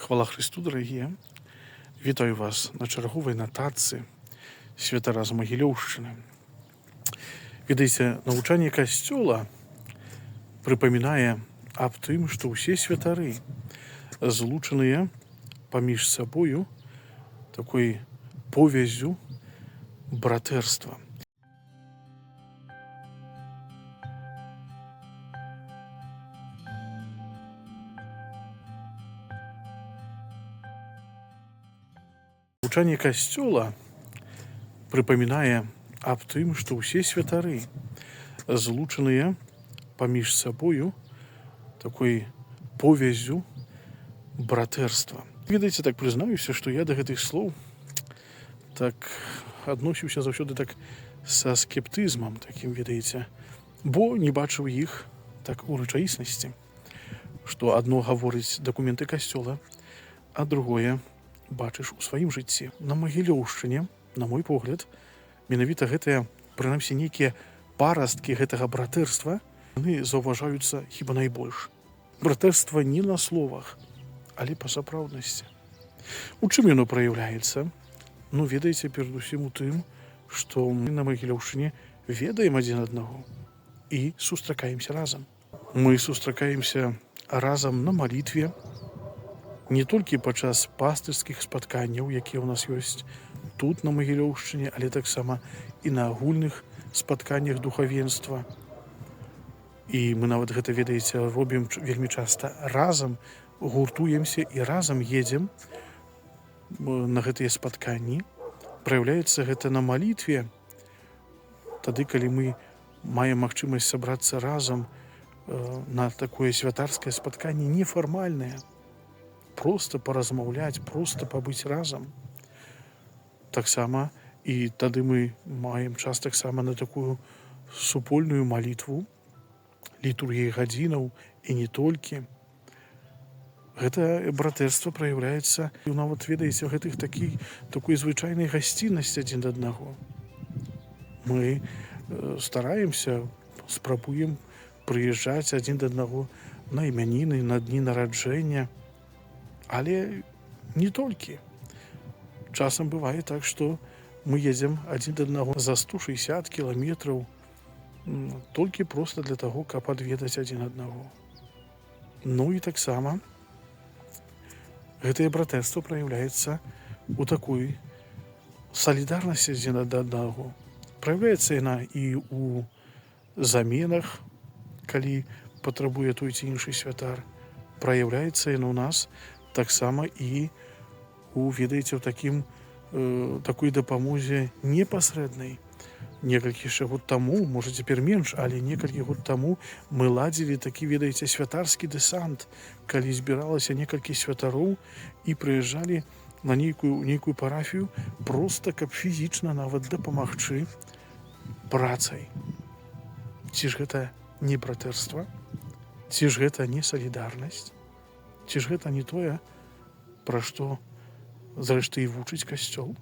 Хвала Христу, дорогие! Вітаю вас на черговій нотації святара з Могилевщини. Ведаеце, навучанне касцёла прыпамінае аб тым, што ўсе святары злучаныя паміж сабою такой повяззю братэрства. Навучанне касцёла прыпамінае аб тым, што ўсе святары злучаныя паміж сабою такой повяззю братэрства. Ведаеце, так прызнаюся, што я да гэтых слоў так адносіўся заўсёды так са скептызмам такім, ведаеце, бо не бачыў іх так у рэчаіснасці, што адно гаворыць дакументы касцёла, а другое бачыш у сваім жыцці. На Магілёўшчыне, на мой погляд, менавіта гэтыя, прынамсі, нейкія парасткі гэтага братэрства, яны заўважаюцца хіба найбольш. Братэрства не на словах, але па сапраўднасці. У чым яно праяўляецца? Ну, ведаеце, перадусім у тым, што мы на Магілёўшчыне ведаем адзін аднаго і сустракаемся разам. Мы сустракаемся разам на малітве, не толькі падчас пастырскіх спатканняў, якія ў нас ёсць тут, на Магілёўшчыне, але таксама і на агульных спатканнях духавенства. І мы нават гэта, ведаеце, робім вельмі часта разам, гуртуемся і разам едзем на гэтыя спатканні. Праяўляецца гэта на малітве, тады, калі мы маем магчымасць сабрацца разам на такое святарскае спатканне нефармальнае, проста паразмаўляць, проста пабыць разам. Таксама і тады мы маем час таксама на такую супольную малітву, літургіі гадзінаў і не толькі. Гэта братэрства праяўляецца нават, ведаеце, гэтых такой звычайнай гасціннасці адзін да аднаго. Мы стараемся, спрабуем прыязджаць адзін да аднаго на імяніны, на дні нараджэння, але не толькі. Часам бывае так, што мы едзем адзін да аднаго за 160 кіламетраў толькі проста для таго, каб адведаць адзін аднаго. Ну і таксама гэтае братэрства праяўляецца у такой салідарнасці адзін да аднаго. Праяўляецца яна і ў заменах, калі патрабуе той ці іншы святар. Праяўляецца яна ў нас таксама і у, ведаеце, ў такой дапамозе непасрэднай. Некалькі яшчэ год таму, можа цяпер менш, але некалькі год таму мы ладзілі такі, ведаеце, святарскі дэсант, калі збіралася некалькі святароў і прыязджалі на нейкую парафію проста, каб фізічна нават дапамагчы працай. Ці ж гэта не братэрства? Ці ж гэта не салідарнасць? Ці ж гэта не тое, пра што, зрэшты, і вучыць касцёл?